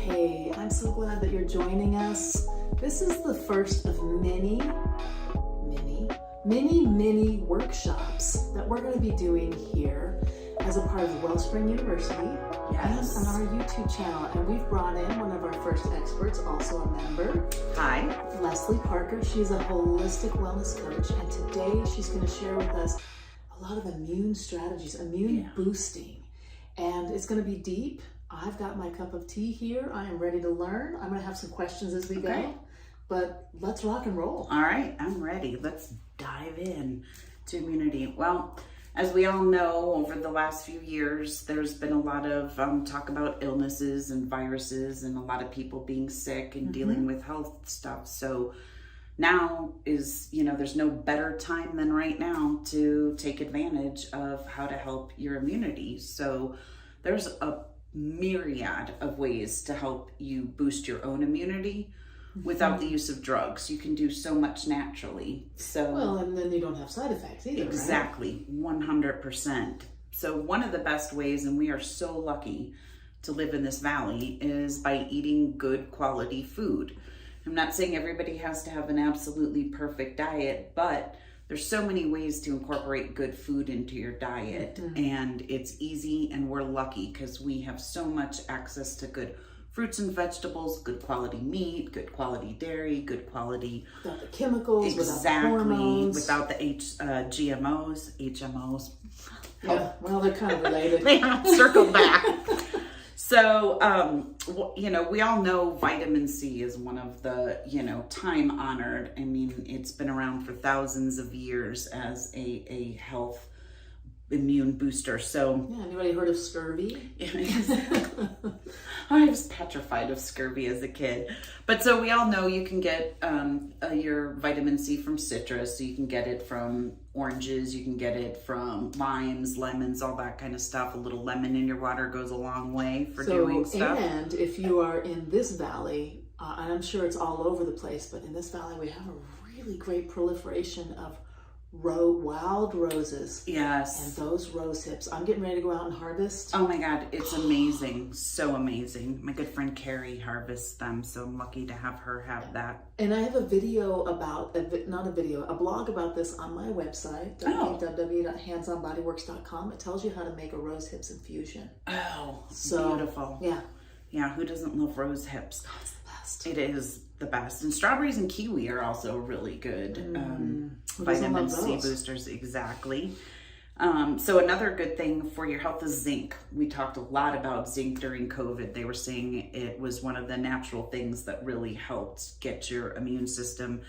Hey, I'm so glad that you're joining us. This is the first of many workshops that we're going to be doing here as a part of Wellspring University and on our YouTube channel. And we've brought in one of our first experts, also a member. Hi. Leslie Parker. She's a holistic wellness coach, and today she's going to share with us a lot of immune strategies, immune boosting. And it's going to be deep. I've got my cup of tea here. I am ready to learn. I'm going to have some questions as we go, but let's rock and roll. All right, I'm ready. Let's dive in to immunity. Well, as we all know, over the last few years, there's been a lot of talk about illnesses and viruses and a lot of people being sick and dealing with health stuff. So now is, there's no better time than right now to take advantage of how to help your immunity. So there's a myriad of ways to help you boost your own immunity without the use of drugs. You can do so much naturally. So and then you don't have side effects either. Exactly, right? 100%. So one of the best ways, and we are so lucky to live in this valley, is by eating good quality food. I'm not saying everybody has to have an absolutely perfect diet, but there's so many ways to incorporate good food into your diet, and it's easy, and we're lucky because we have so much access to good fruits and vegetables, good quality meat, good quality dairy, good quality... Without the chemicals, without the hormones. Without the GMOs, HMOs. Yeah, well, they're kind of related. They have circled back. So, we all know vitamin C is one of the, time honored. I mean, it's been around for thousands of years as a health immune booster. So, anybody heard of scurvy? I was petrified of scurvy as a kid. But so we all know you can get your vitamin C from citrus. So you can get it from oranges, you can get it from limes, lemons, all that kind of stuff. A little lemon in your water goes a long way for doing stuff. And if you are in this valley, and I'm sure it's all over the place, but in this valley we have a really great proliferation of wild roses. Yes. And those rose hips. I'm getting ready to go out and harvest. Oh my God, it's amazing. So amazing. My good friend Carrie harvests them, so I'm lucky to have her have that. And I have a video about, a blog about this on my website, www.handsonbodyworks.com. It tells you how to make a rose hips infusion. Oh, so beautiful. Yeah. Yeah, who doesn't love rose hips? Oh, it's the best. It is the best. And strawberries and kiwi are also really good vitamin C boosters. Exactly. So another good thing for your health is zinc. We talked a lot about zinc during COVID. They were saying it was one of the natural things that really helped get your immune system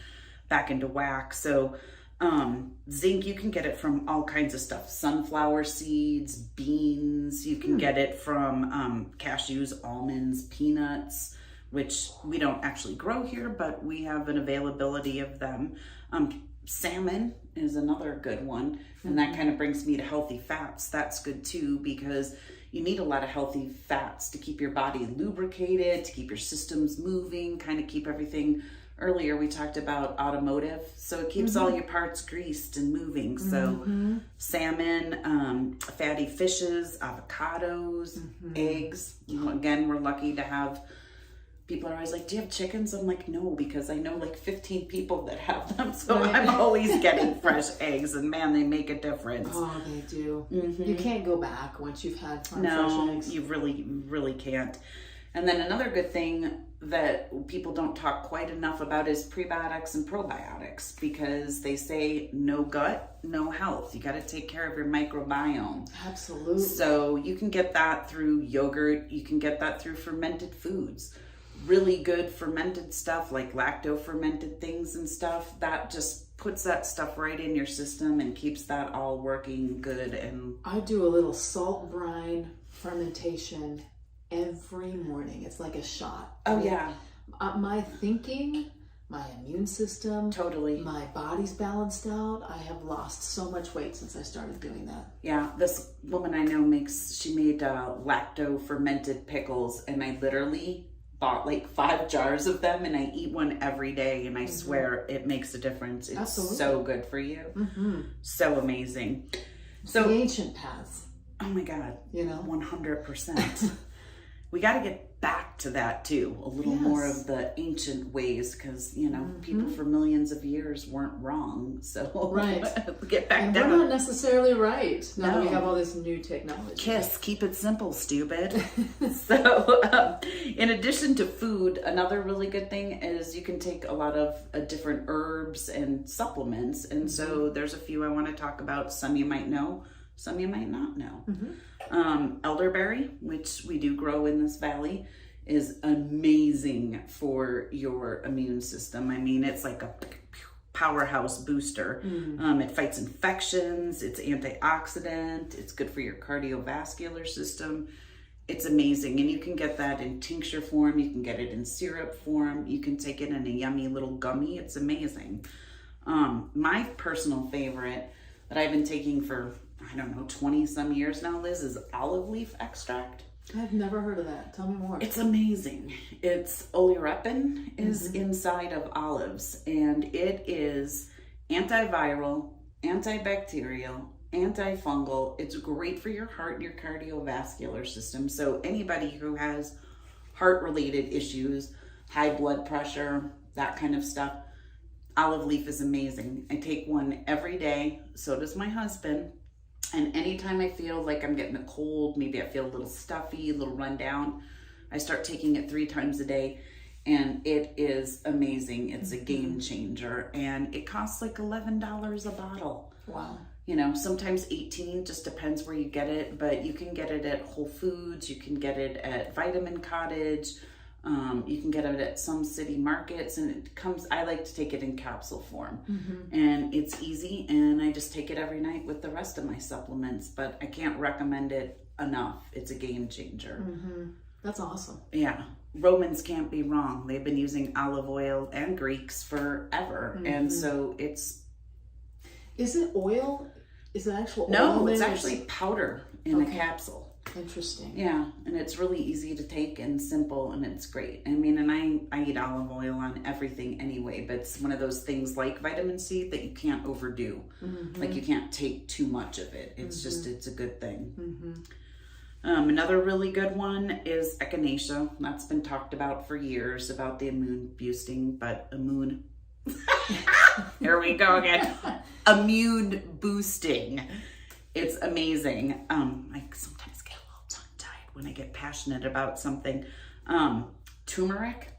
back into whack. So zinc, you can get it from all kinds of stuff. Sunflower seeds, beans. You can get it from cashews, almonds, peanuts, which we don't actually grow here, but we have an availability of them. Salmon is another good one, and that kind of brings me to healthy fats. That's good too, because you need a lot of healthy fats to keep your body lubricated, to keep your systems moving, kind of keep everything. Earlier we talked about automotive, so it keeps all your parts greased and moving. So salmon, fatty fishes, avocados, eggs. Again, we're lucky to have. People are always like, do you have chickens? I'm like, no, because I know like 15 people that have them. So I'm always getting fresh eggs, and man, they make a difference. Oh, they do. You can't go back once you've had fresh eggs. You really can't. And then another good thing that people don't talk quite enough about is prebiotics and probiotics, because they say no gut, no health. You got to take care of your microbiome. Absolutely. So you can get that through yogurt. You can get that through fermented foods. Really good fermented stuff like lacto-fermented things and stuff, that just puts that stuff right in your system and keeps that all working good. And I do a little salt brine fermentation every morning. It's like a shot. Oh, yeah. My thinking, my immune system, totally, my body's balanced out. I have lost so much weight since I started doing that. Yeah, this woman I know made lacto-fermented pickles, and I literally bought like 5 jars of them, and I eat one every day, and I swear it makes a difference. It's so good for you. So amazing. So the ancient paths. Oh my God. 100%. We got to get get back to that too, a little more of the ancient ways, because you know people for millions of years weren't wrong. So get back down. We're not necessarily right now that we have all this new technology. Keep it simple, stupid. So in addition to food, another really good thing is you can take a lot of different herbs and supplements, and so there's a few I want to talk about. Some you might know, some you might not know. Elderberry, which we do grow in this valley, is amazing for your immune system. I mean, it's like a powerhouse booster. It fights infections, it's antioxidant, it's good for your cardiovascular system. It's amazing. And you can get that in tincture form, you can get it in syrup form, you can take it in a yummy little gummy. It's amazing. My personal favorite that I've been taking for, I don't know, 20 some years now, Liz, is olive leaf extract. I've never heard of that. Tell me more. It's amazing. It's oleuropein is inside of olives, and it is antiviral, antibacterial, antifungal. It's great for your heart and your cardiovascular system. So anybody who has heart-related issues, high blood pressure, that kind of stuff, olive leaf is amazing. I take one every day. So does my husband. And anytime I feel like I'm getting a cold, maybe I feel a little stuffy, a little run down, I start taking it 3 times a day, and it is amazing. It's a game changer, and it costs like $11 a bottle. Wow. You know, sometimes 18, just depends where you get it, but you can get it at Whole Foods, you can get it at Vitamin Cottage, you can get it at some city markets, and it comes, I like to take it in capsule form, and it's easy, and I just take it every night with the rest of my supplements, but I can't recommend it enough. It's a game changer. That's awesome. Yeah. Romans can't be wrong. They've been using olive oil, and Greeks forever, and so it's... Is it oil? Is it actual oil? No, it's actually powder in a capsule. Interesting. Yeah, and it's really easy to take and simple, and it's great. I mean, and I eat olive oil on everything anyway, but it's one of those things like vitamin C that you can't overdo. Like you can't take too much of it. It's just, it's a good thing. Another really good one is echinacea. That's been talked about for years, about the immune boosting, but here we go again. Immune boosting. It's amazing. I sometimes get a little tongue-tied when I get passionate about something. Turmeric.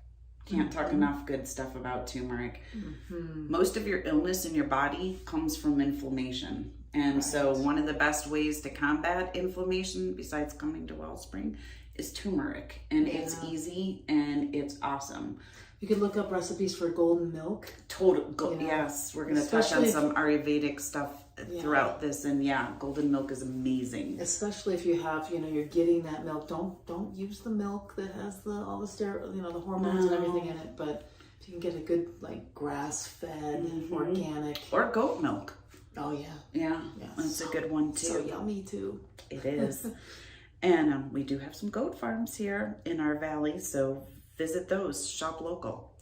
Can't talk enough good stuff about turmeric. Most of your illness in your body comes from inflammation. And so one of the best ways to combat inflammation, besides coming to Wellspring, is turmeric. And it's easy and it's awesome. You could look up recipes for golden milk. Yes, we're going to touch on some Ayurvedic stuff throughout this, and golden milk is amazing. Especially if you have, you're getting that milk. Don't use the milk that has all the the hormones and everything in it. But if you can get a good grass-fed, organic, or goat milk. Oh yeah, that's a good one too. So yummy too. It is, and we do have some goat farms here in our valley, so visit those. Shop local.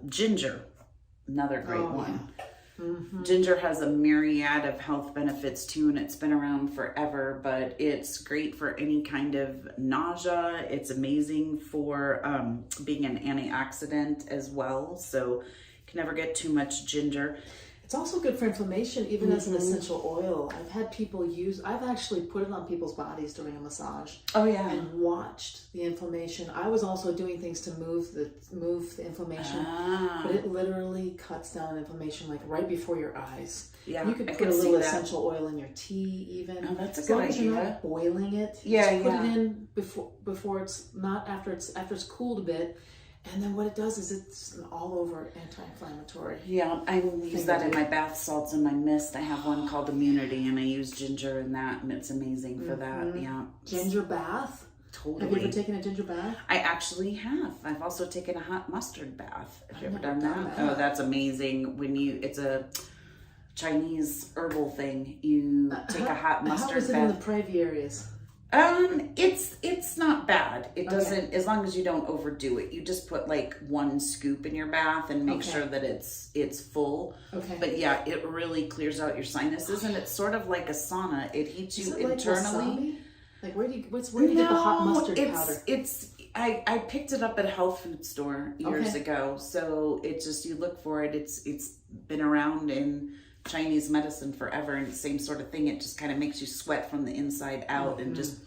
Ginger, another great one. Ginger has a myriad of health benefits too, and it's been around forever, but it's great for any kind of nausea. It's amazing for being an antioxidant as well, so you can never get too much ginger. It's also good for inflammation, even as an essential oil. I've actually put it on people's bodies during a massage. Oh yeah. And watched the inflammation. I was also doing things to move the inflammation, but it literally cuts down inflammation like right before your eyes. Yeah, you could put a little essential oil in your tea even. Oh, that's a good idea. As long as you're not boiling it. Put it in before it's not, after it's cooled a bit. And then what it does is it's an all-over anti-inflammatory. Yeah, I use that in my bath salts and my mist. I have one called Immunity, and I use ginger in that, and it's amazing for that. Yeah. Ginger bath? Totally. Have you ever taken a ginger bath? I actually have. I've also taken a hot mustard bath. Have you ever done that? Oh, that's amazing. It's a Chinese herbal thing. You take a hot mustard bath. How is it in the privy areas? It's not bad. It doesn't, as long as you don't overdo it. You just put like 1 scoop in your bath and make sure that it's full. Okay. But yeah, it really clears out your sinuses, and it's sort of like a sauna. It heats you internally. Like where do you get the hot mustard powder? I picked it up at a health food store years ago. So it just, you look for it. It's been around in Chinese medicine forever, and the same sort of thing. It just kind of makes you sweat from the inside out and just.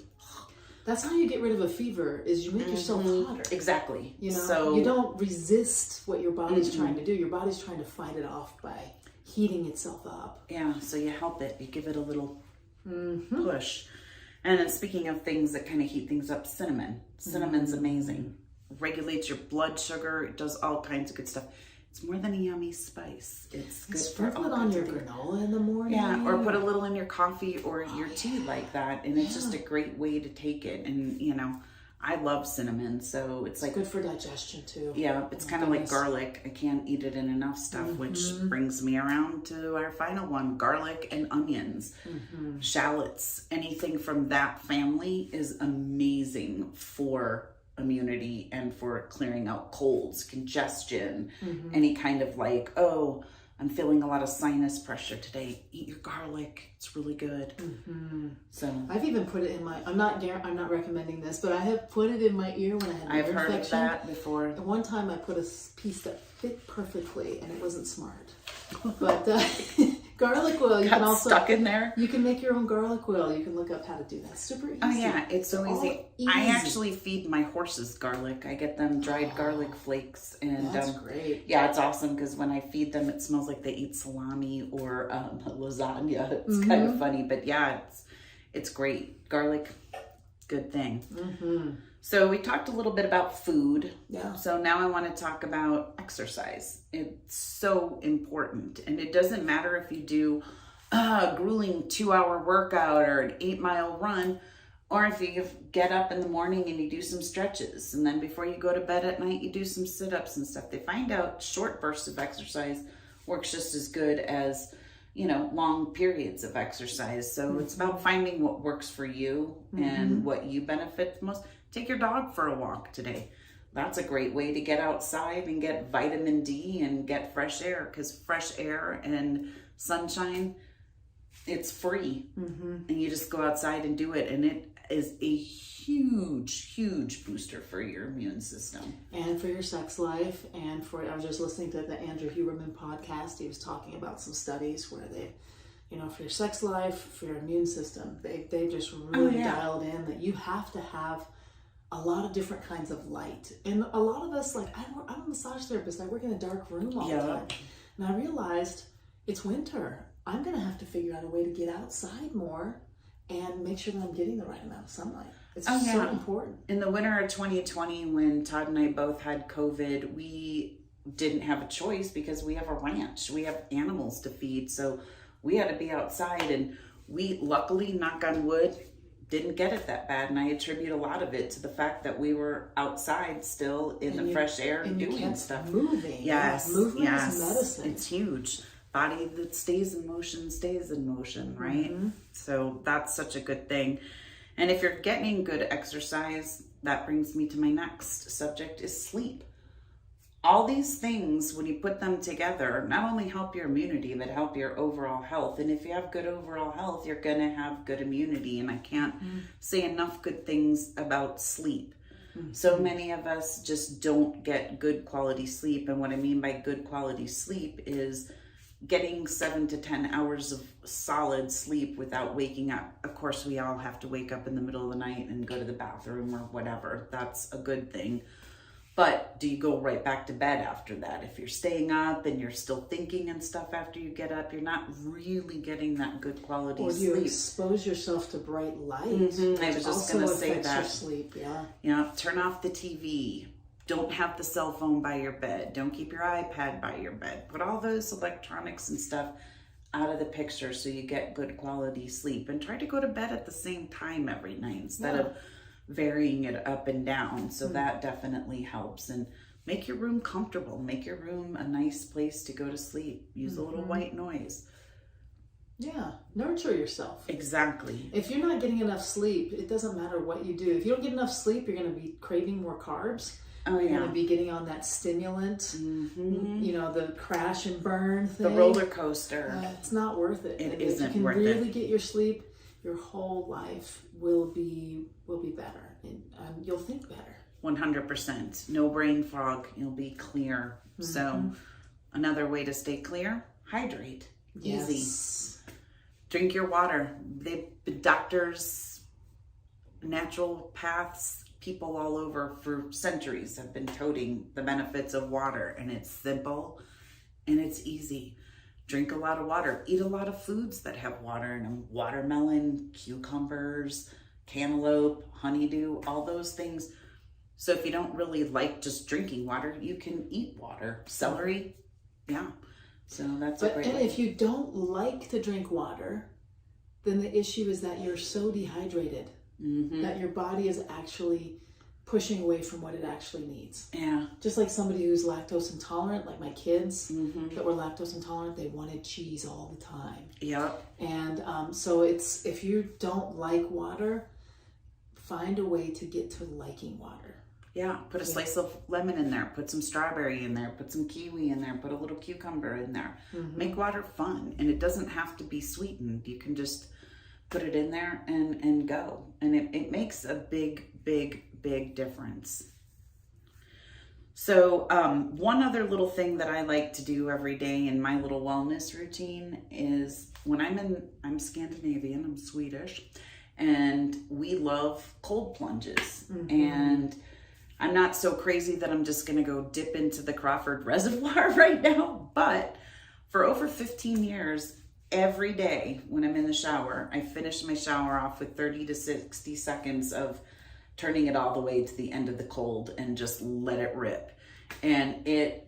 That's how you get rid of a fever, is you make yourself hotter. Exactly. You know, so you don't resist what your body's trying to do. Your body's trying to fight it off by heating itself up. Yeah, so you help it. You give it a little push. And then speaking of things that kind of heat things up, cinnamon. Cinnamon's amazing. Regulates your blood sugar. It does all kinds of good stuff. It's more than a yummy spice. It's good sprinkle it on your granola in the morning. Yeah, or put a little in your coffee or your tea like that. And it's just a great way to take it. And, you know, I love cinnamon, so it's like... good for digestion, too. Yeah, it's kind of like garlic. I can't eat it in enough stuff, which brings me around to our final one, garlic and onions. Shallots, anything from that family is amazing for immunity and for clearing out colds, congestion, any kind of like, oh, I'm feeling a lot of sinus pressure today. Eat your garlic. It's really good. So I've even put it in my, I'm not recommending this, but I have put it in my ear when I had an ear infection. I've heard of that before. And one time I put a piece that fit perfectly, and it wasn't smart. But garlic oil, you can also stuck in there. You can make your own garlic oil. You can look up how to do that. Super easy. Oh yeah, it's so easy. I actually feed my horses garlic. I get them dried garlic flakes, and that's great. Yeah, it's awesome because when I feed them, it smells like they eat salami or lasagna. It's kind of funny, but yeah, it's great. Garlic, good thing. So we talked a little bit about food. Yeah. So now I want to talk about exercise. It's so important. And it doesn't matter if you do a grueling 2-hour workout or an 8-mile run, or if you get up in the morning and you do some stretches. And then before you go to bed at night, you do some sit-ups and stuff. They find out short bursts of exercise works just as good as, you know, long periods of exercise. So it's about finding what works for you and what you benefit most. Take your dog for a walk today. That's a great way to get outside and get vitamin D and get fresh air, because fresh air and sunshine, it's free. And you just go outside and do it. And it is a huge booster for your immune system. And for your sex life. And for, I was just listening to the Andrew Huberman podcast. He was talking about some studies where they, you know, for your sex life, for your immune system, they just really dialed in that you have to have a lot of different kinds of light. And a lot of us, like, I'm a massage therapist. I work in a dark room all the time. And I realized it's winter. I'm going to have to figure out a way to get outside more and make sure that I'm getting the right amount of sunlight. It's so important. In the winter of 2020, when Todd and I both had COVID, we didn't have a choice because we have a ranch. We have animals to feed. So we had to be outside, and we luckily, knock on wood, didn't get it that bad. And I attribute a lot of it to the fact that we were outside still in the fresh air and doing stuff. Moving. Yes. Movement is medicine. It's huge. Body that stays in motion, right? So that's such a good thing. And if you're getting good exercise, that brings me to my next subject, is sleep. All these things, when you put them together, not only help your immunity, but help your overall health. And if you have good overall health, you're going to have good immunity. And I can't say enough good things about sleep. So many of us just don't get good quality sleep. And what I mean by good quality sleep is getting 7 to 10 hours of solid sleep without waking up. Of course, we all have to wake up in the middle of the night and go to the bathroom or whatever. That's a good thing. But do you go right back to bed after that? If you're staying up and you're still thinking and stuff after you get up, you're not really getting that good quality sleep. Or you expose yourself to bright light. I was just going to say that. Your sleep, You know, turn off the TV. Don't have the cell phone by your bed. Don't keep your iPad by your bed. Put all those electronics and stuff out of the picture so you get good quality sleep. And try to go to bed at the same time every night instead of varying it up and down. So that definitely helps. And make your room comfortable. Make your room a nice place to go to sleep. Use a little white noise. Yeah, nurture yourself. Exactly. If you're not getting enough sleep, it doesn't matter what you do. If you don't get enough sleep, you're going to be craving more carbs. You're going to be getting on that stimulant, you know, the crash and burn thing. The roller coaster. It's not worth it. It isn't if you worth can it. really get your sleep, your whole life will be better, and you'll think better. 100%. No brain fog. You'll be clear. So another way to stay clear, hydrate. Yes. Easy. Drink your water. The doctors, naturopaths, people all over for centuries have been touting the benefits of water, and it's simple and it's easy. Drink a lot of water. Eat a lot of foods that have water in them. Watermelon, cucumbers, cantaloupe, honeydew, all those things. So if you don't really like just drinking water, you can eat water. Celery, yeah. So that's a great way. And if you don't like to drink water, then the issue is that you're so dehydrated that your body is actually pushing away from what it actually needs. Yeah. Just like somebody who's lactose intolerant, like my kids that were lactose intolerant, they wanted cheese all the time. Yep. And so it's, if you don't like water, find a way to get to liking water. Yeah, put a slice of lemon in there, put some strawberry in there, put some kiwi in there, put a little cucumber in there. Make water fun, and it doesn't have to be sweetened. You can just put it in there and go. And it makes a big, big, big difference. So one other little thing that I like to do every day in my little wellness routine is when I'm Scandinavian, I'm Swedish, and we love cold plunges. And I'm not so crazy that I'm just going to go dip into the Crawford Reservoir right now, but for over 15 years, every day when I'm in the shower, I finish my shower off with 30 to 60 seconds of turning it all the way to the end of the cold and just let it rip. And it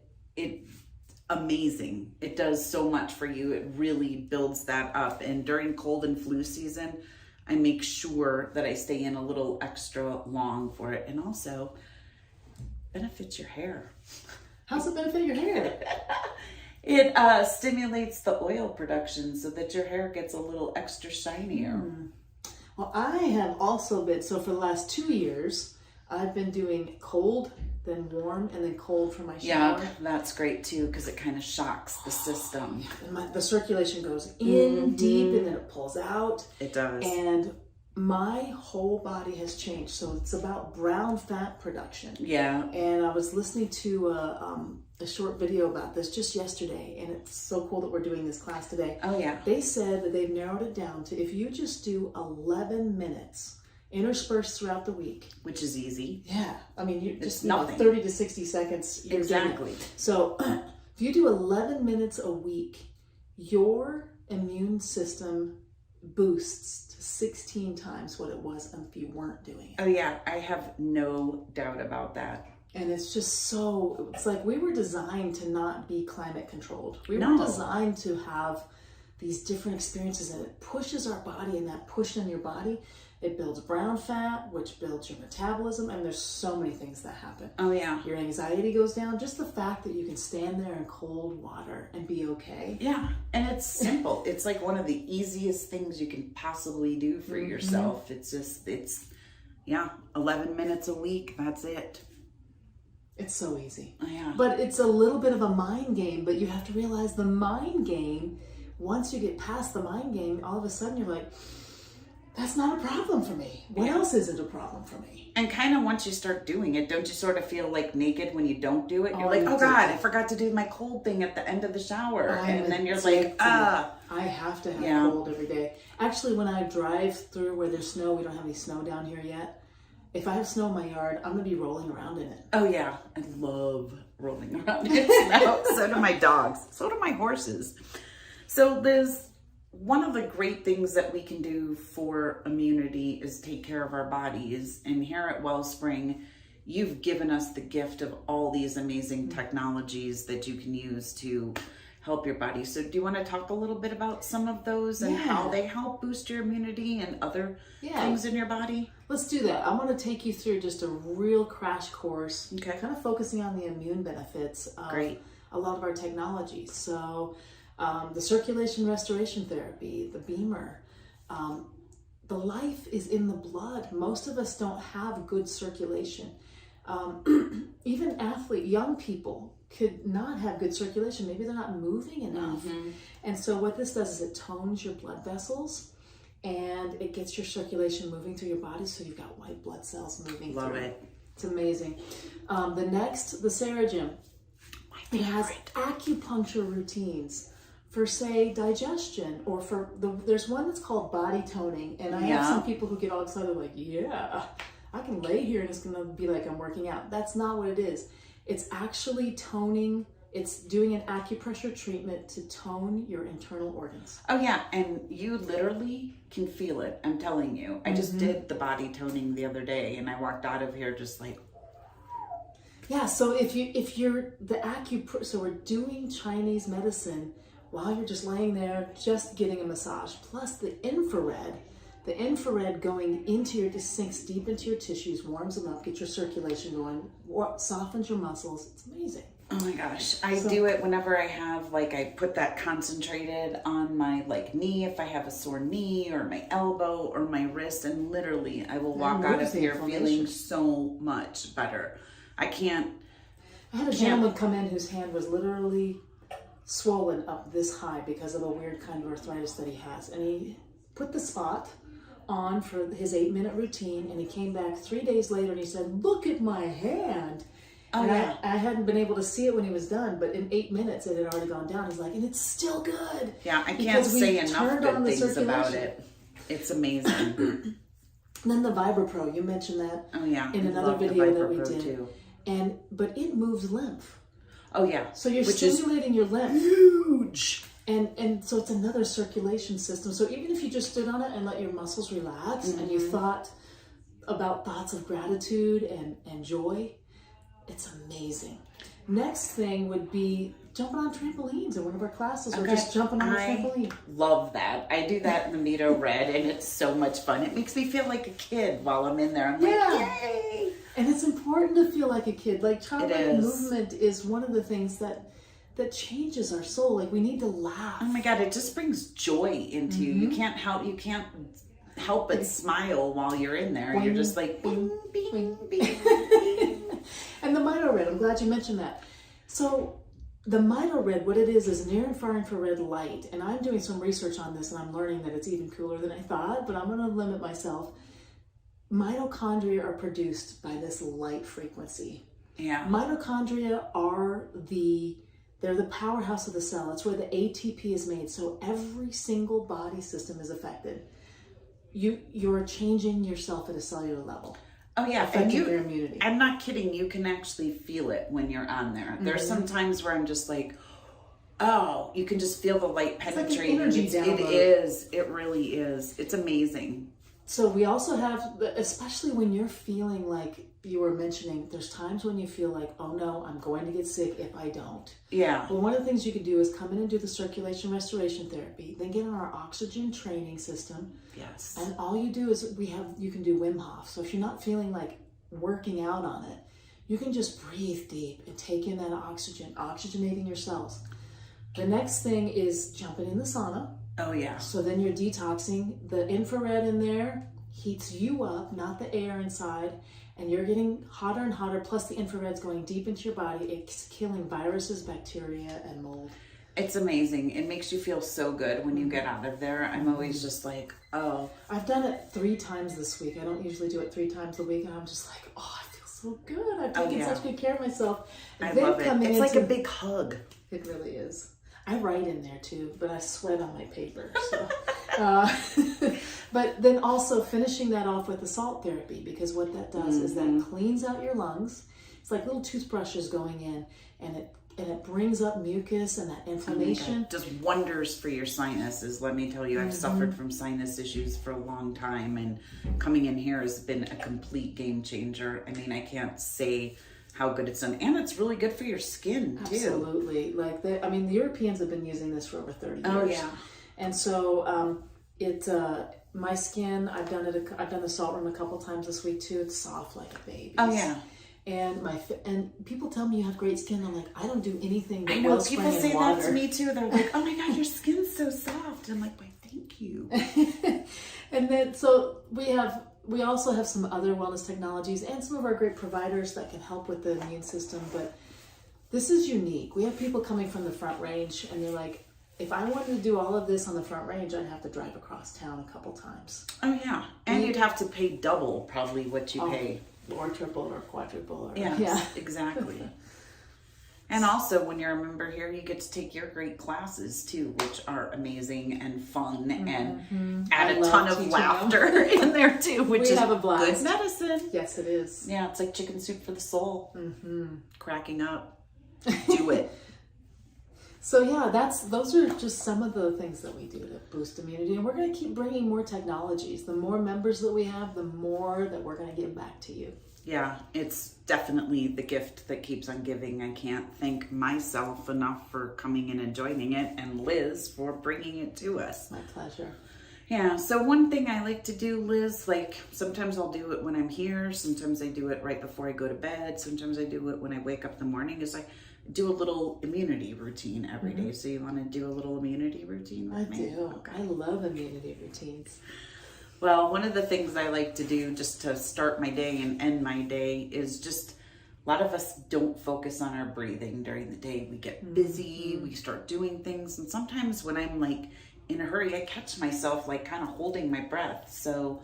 amazing. It does so much for you. It really builds that up. And during cold and flu season, I make sure that I stay in a little extra long for it. And also benefits your hair. How's it benefit your hair? It stimulates the oil production so that your hair gets a little extra shinier. Well, I have also been, so for the last 2 years, I've been doing cold, then warm, and then cold for my shower. Yeah, that's great too, because it kind of shocks the system. And the circulation goes in deep and then it pulls out. It does. And my whole body has changed. So it's about brown fat production. Yeah. And I was listening to a short video about this just yesterday, and it's so cool that we're doing this class today. Oh yeah. They said that they've narrowed it down to if you just do 11 minutes interspersed throughout the week. Which is easy. Yeah. I mean, you just nothing. 30 to 60 seconds. Exactly. So if you do 11 minutes a week, your immune system boosts to 16 times what it was if you weren't doing it. Oh yeah, I have no doubt about that. And it's just so, it's like we were designed to not be climate controlled. We No. were designed to have these different experiences, and it pushes our body, and that push in your body, it builds brown fat, which builds your metabolism, and there's so many things that happen. Oh yeah. Your anxiety goes down. Just the fact that you can stand there in cold water and be okay. Yeah, and it's simple. It's like one of the easiest things you can possibly do for yourself. It's 11 minutes a week. That's it. It's so easy. Oh, yeah. But it's a little bit of a mind game, but you have to realize the mind game, once you get past the mind game, all of a sudden you're like, that's not a problem for me. What else isn't a problem for me? And kind of once you start doing it, don't you sort of feel like naked when you don't do it? You're like, you oh do. God, I forgot to do my cold thing at the end of the shower. And then you're like, I have to have cold every day. Actually, when I drive through where there's snow, we don't have any snow down here yet. If I have snow in my yard, I'm going to be rolling around in it. Oh yeah, I love rolling around in snow. So do my dogs. So do my horses. So there's one of the great things that we can do for immunity is take care of our bodies. And here at Wellspring, you've given us the gift of all these amazing technologies that you can use to help your body. So do you want to talk a little bit about some of those and how they help boost your immunity and other things in your body? Let's do that. I want to take you through just a real crash course, kind of focusing on the immune benefits of a lot of our technologies. So the circulation restoration therapy, the BEMER, the life is in the blood. Most of us don't have good circulation. Even young people could not have good circulation. Maybe they're not moving enough. And so what this does is it tones your blood vessels and it gets your circulation moving through your body, so you've got white blood cells moving through. Love it. It's amazing. The Sarajim, it has acupuncture routines for, say, digestion, or there's one that's called body toning. And I have some people who get all excited, like, yeah, I can lay here and it's going to be like I'm working out. That's not what it is. It's actually toning. It's doing an acupressure treatment to tone your internal organs. Oh yeah, and you literally can feel it. I'm telling you. I just did the body toning the other day, and I walked out of here just like. Yeah. So if you're the so we're doing Chinese medicine while you're just laying there, just getting a massage, plus the infrared going into just sinks deep into your tissues, warms them up, gets your circulation going, softens your muscles. It's amazing. Oh my gosh. I do it whenever I have, like, I put that concentrated on my, like, knee, if I have a sore knee, or my elbow or my wrist, and literally I will walk out of here feeling so much better. I had a gentleman come in whose hand was literally swollen up this high because of a weird kind of arthritis that he has, and he put the spot on for his 8-minute routine, and he came back 3 days later and he said, "Look at my hand." And I hadn't been able to see it when he was done, but in 8 minutes it had already gone down. He's like, and it's still good. Yeah, I can't say enough good things about it. It's amazing. Then the VibraPro, you mentioned that in another video that we did. Too. But it moves lymph. Oh yeah. So you're stimulating your lymph. Huge. And so it's another circulation system. So even if you just stood on it and let your muscles relax and you thought about thoughts of gratitude and joy, it's amazing. Next thing would be jumping on trampolines in one of our classes, or just jumping on a trampoline. Love that. I do that in the Mito Red, and it's so much fun. It makes me feel like a kid while I'm in there. I'm like, yay! And it's important to feel like a kid. Like, childlike movement is one of the things that changes our soul. Like, we need to laugh. Oh my God, it just brings joy into you. You can't help but smile while you're in there. You're just like, bing, bing, bing, bing. And the Mito Red, I'm glad you mentioned that. So the Mito Red, what it is near and far infrared light. And I'm doing some research on this, and I'm learning that it's even cooler than I thought, but I'm going to limit myself. Mitochondria are produced by this light frequency. Yeah. Mitochondria are they're the powerhouse of the cell. It's where the ATP is made. So every single body system is affected. You're changing yourself at a cellular level. Oh yeah, affecting your immunity. I'm not kidding. You can actually feel it when you're on there. There's some times where I'm just like, oh, you can just feel the light penetrating. Like it is. It really is. It's amazing. So we also have, especially when you're feeling like you were mentioning, there's times when you feel like, oh no, I'm going to get sick if I don't. Yeah. But one of the things you can do is come in and do the circulation restoration therapy, then get on our oxygen training system. Yes. And all you do is you can do Wim Hof. So if you're not feeling like working out on it, you can just breathe deep and take in that oxygen, oxygenating your cells. The next thing is jumping in the sauna. Oh yeah. So then you're detoxing. The infrared in there heats you up, not the air inside, and you're getting hotter and hotter, plus the infrared's going deep into your body. It's killing viruses, bacteria, and mold. It's amazing. It makes you feel so good when you get out of there. I'm always just like, oh. I've done it 3 times this week. I don't usually do it 3 times a week, and I'm just like, oh, I feel so good. I've taken such good care of myself. And I love it. It's like a big hug. It really is. I write in there too, but I sweat on my paper. So. But then also finishing that off with the salt therapy, because what that does is that cleans out your lungs. It's like little toothbrushes going in, and it brings up mucus and that inflammation. It does wonders for your sinuses. Let me tell you, I've suffered from sinus issues for a long time, and coming in here has been a complete game changer. I mean, I can't say how good it's done, and it's really good for your skin too. Absolutely. The Europeans have been using this for over 30 years. Oh yeah. And so my skin, I've done the salt room a couple times this week too. It's soft like a baby. Oh yeah. And people tell me you have great skin. I'm like, I don't do anything but I know, Wellspring people say and water. that to me too. They're like, oh my God, your skin's so soft. And I'm like, why, thank you. And then, so we also have some other wellness technologies and some of our great providers that can help with the immune system, but this is unique. We have people coming from the Front Range, and they're like, if I wanted to do all of this on the Front Range, I'd have to drive across town a couple times. Oh yeah. And you'd have to pay double probably what you pay. Or triple or quadruple. Or, yeah, exactly. And also, when you're a member here, you get to take your great classes too, which are amazing and fun and add a ton of laughter in there too, which is have a blast. Good medicine. Yes, it is. Yeah, it's like chicken soup for the soul. Cracking up. Do it. So yeah, those are just some of the things that we do to boost immunity, and we're going to keep bringing more technologies. The more members that we have, the more that we're going to give back to you. Yeah, it's definitely the gift that keeps on giving. I can't thank myself enough for coming in and joining it, and Liz for bringing it to us. My pleasure. Yeah, so one thing I like to do, Liz, like sometimes I'll do it when I'm here, sometimes I do it right before I go to bed, sometimes I do it when I wake up in the morning, is I do a little immunity routine every day. So you want to do a little immunity routine with me? I do. Okay. I love immunity routines. Well, one of the things I like to do just to start my day and end my day is just, a lot of us don't focus on our breathing during the day. We get busy, we start doing things, and sometimes when I'm like in a hurry, I catch myself like kind of holding my breath. So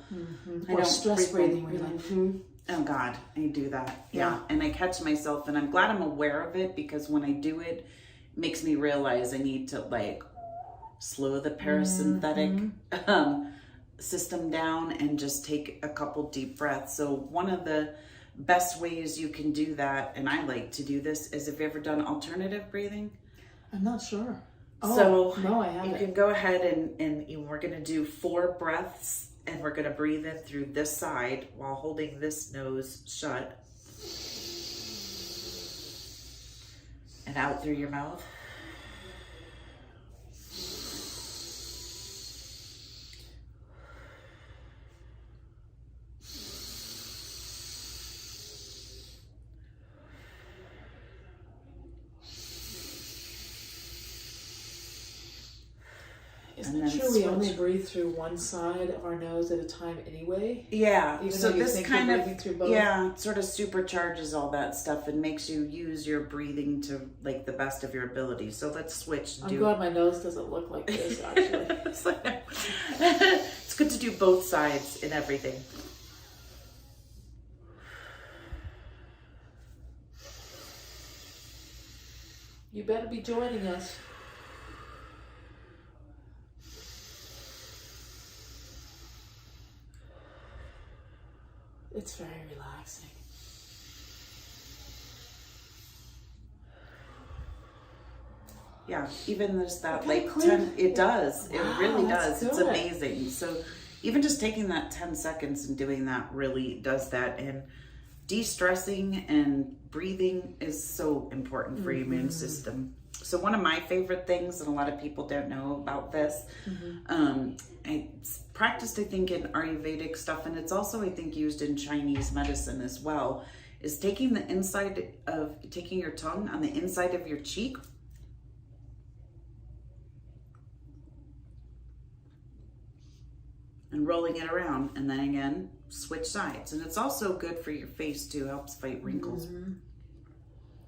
I don't stress breathing where you're like, oh God, I do that. Yeah. And I catch myself, and I'm glad I'm aware of it, because when I do it, it makes me realize I need to like slow the parasympathetic system down and just take a couple deep breaths. So one of the best ways you can do that, and I like to do this, is, have you ever done alternative breathing? I'm not sure. So no, I haven't. You can go ahead and we're going to do 4 breaths, and we're going to breathe in through this side while holding this nose shut, and out through your mouth. Isn't it true we only breathe through one side of our nose at a time anyway? Yeah. Even so though you this think kind you're of breathing through both? Yeah, sort of supercharges all that stuff and makes you use your breathing to like the best of your ability. So let's switch. I'm glad my nose doesn't look like this actually. It's good to do both sides in everything. You better be joining us. It's very relaxing. Yeah, even there's that like clear. 10, it does. Wow, it really does. good. It's amazing. So even just taking that 10 seconds and doing that really does that. And de-stressing and breathing is so important for your immune system. So one of my favorite things, and a lot of people don't know about this, it's practiced, I think, in Ayurvedic stuff, and it's also, I think, used in Chinese medicine as well, is taking your tongue on the inside of your cheek and rolling it around, and then again, switch sides. And it's also good for your face too, helps fight wrinkles.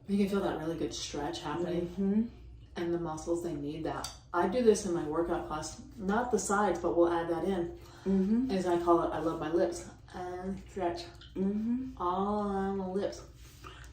You can feel that really good stretch happening. And the muscles, they need that. I do this in my workout class, not the sides, but we'll add that in. As I call it, I love my lips. And stretch. All on the lips.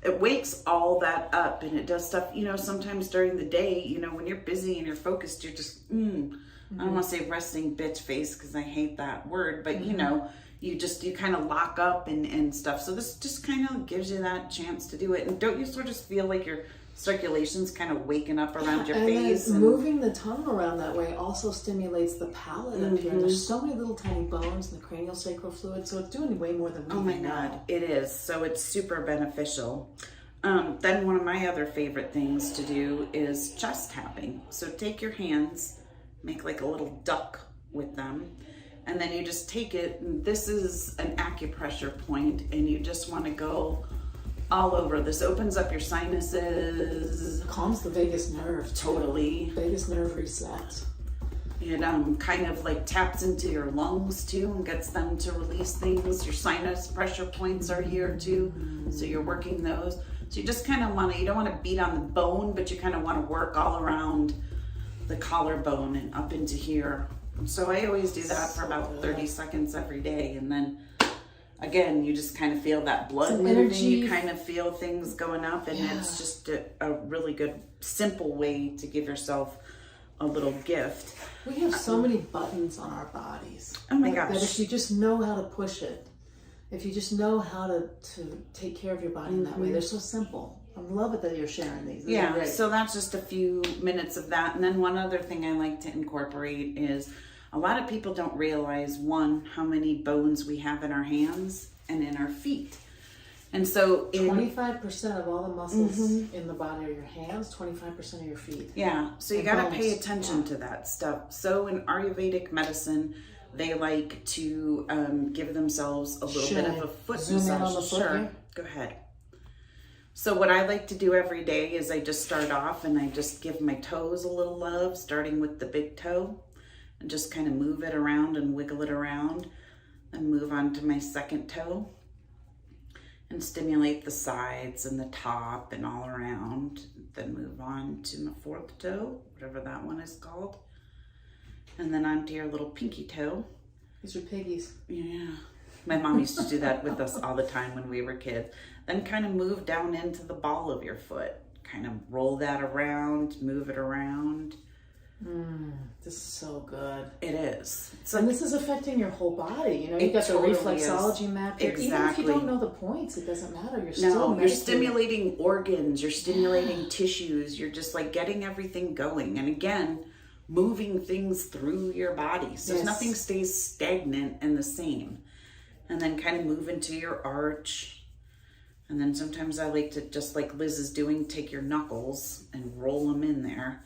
It wakes all that up, and it does stuff, you know, sometimes during the day, you know, when you're busy and you're focused, you're just, I don't want to say resting bitch face because I hate that word, but you know, you kind of lock up and stuff. So this just kind of gives you that chance to do it. And don't you sort of feel like your circulation's kind of waking up around your face? And moving the tongue around that way also stimulates the palate up here. There's so many little tiny bones in the cranial sacral fluid, so it's doing way more than we Oh my God, it is. So it's super beneficial. Then one of my other favorite things to do is chest tapping. So take your hands, make like a little duck with them, and then you just take it, and this is an acupressure point, and you just want to go all over. This opens up your sinuses. Calms the vagus nerve. Totally. Vagus nerve resets. It kind of like taps into your lungs too and gets them to release things. Your sinus pressure points are here too, so you're working those. So you just kind of want to, you don't want to beat on the bone, but you kind of want to work all around the collarbone and up into here. So I always do that for about 30 seconds every day. And then again, you just kind of feel that blood Some moving, energy. you kind of feel things going up, and it's just a really good, simple way to give yourself a little gift. We have so many buttons on our bodies. Oh my gosh. That if you just know how to push it, if you just know how to take care of your body in that way, they're so simple. I love it that you're sharing these. Yeah, so that's just a few minutes of that. And then one other thing I like to incorporate is a lot of people don't realize, one, how many bones we have in our hands and in our feet. And so 25% of all the muscles in the body are your hands, 25% of your feet. Yeah, so you got to pay attention to that stuff. So in Ayurvedic medicine, they like to give themselves a little bit of a foot massage. Sure, go ahead. So what I like to do every day is I just start off and I just give my toes a little love, starting with the big toe, and just kind of move it around and wiggle it around, and move on to my second toe and stimulate the sides and the top and all around. Then move on to my fourth toe, whatever that one is called, and then onto your little pinky toe. These are piggies. Yeah. My mom used to do that with us all the time when we were kids. Then kind of move down into the ball of your foot. Kind of roll that around, move it around. This is so good. It is. And this is affecting your whole body. You know, you've got the reflexology map here. Exactly. Even if you don't know the points, it doesn't matter. You're still you're stimulating organs, you're stimulating tissues, you're just like getting everything going. And again, moving things through your body. So nothing stays stagnant and the same. And then kind of move into your arch. And then sometimes I like to, just like Liz is doing, take your knuckles and roll them in there.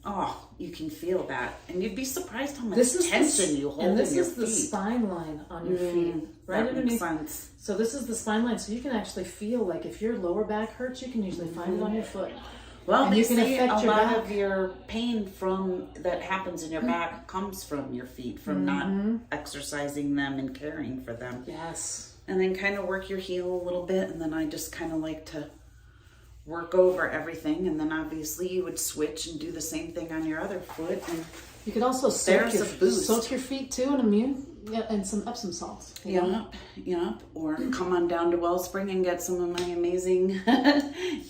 Oh, you can feel that. And you'd be surprised how much tension you hold in your feet. And this is the spine line on your feet. Right underneath. That makes sense. So this is the spine line. So you can actually feel like if your lower back hurts, you can usually find it on your foot. Well, they say a lot of your pain that happens in your back comes from your feet, from not exercising them and caring for them. Yes. And then kind of work your heel a little bit, and then I just kind of like to work over everything, and then obviously you would switch and do the same thing on your other foot. And you could also soak your feet too and some Epsom salts. Yep. Or come on down to Wellspring and get some of my amazing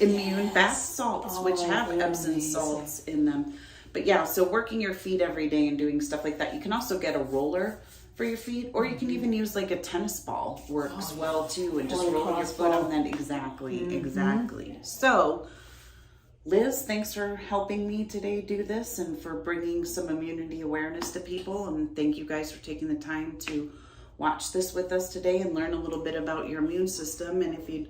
immune bath salts, which have Epsom salts in them. But yeah, so working your feet every day and doing stuff like that. You can also get a roller for your feet, or you can even use like a tennis ball, works well too, and just roll your foot on that. Exactly. So Liz, thanks for helping me today do this and for bringing some immunity awareness to people. And thank you guys for taking the time to watch this with us today and learn a little bit about your immune system. And if you'd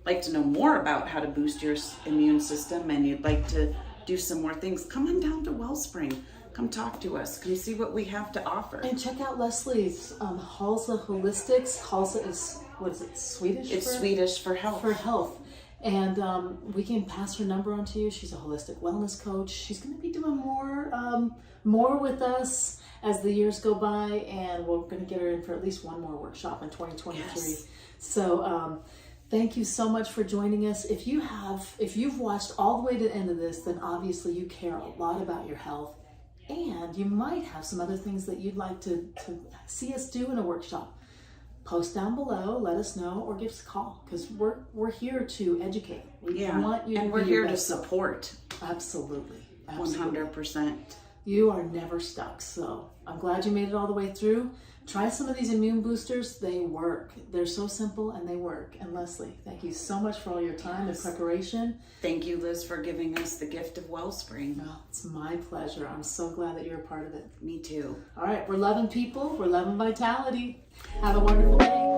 like to know more about how to boost your immune system and you'd like to do some more things, come on down to Wellspring. Come talk to us. Come see what we have to offer. And check out Leslie's Halsa Holistics. Halsa is, what is it, Swedish? It's Swedish for health. For health. And we can pass her number on to you. She's a holistic wellness coach. She's going to be doing more with us as the years go by, and we're going to get her in for at least one more workshop in 2023. Yes. So thank you so much for joining us. If you've watched all the way to the end of this, then obviously you care a lot about your health, and you might have some other things that you'd like to see us do in a workshop. Post down below, let us know, or give us a call, because we're here to educate. We want you, and we're here to support. Absolutely. 100%. You are never stuck. So I'm glad you made it all the way through. Try some of these immune boosters. They work. They're so simple and they work. And Leslie, thank you so much for all your time and preparation. Thank you, Liz, for giving us the gift of Wellspring. Well, it's my pleasure. I'm so glad that you're a part of it. Me too. All right, we're loving people. We're loving vitality. Have a wonderful day.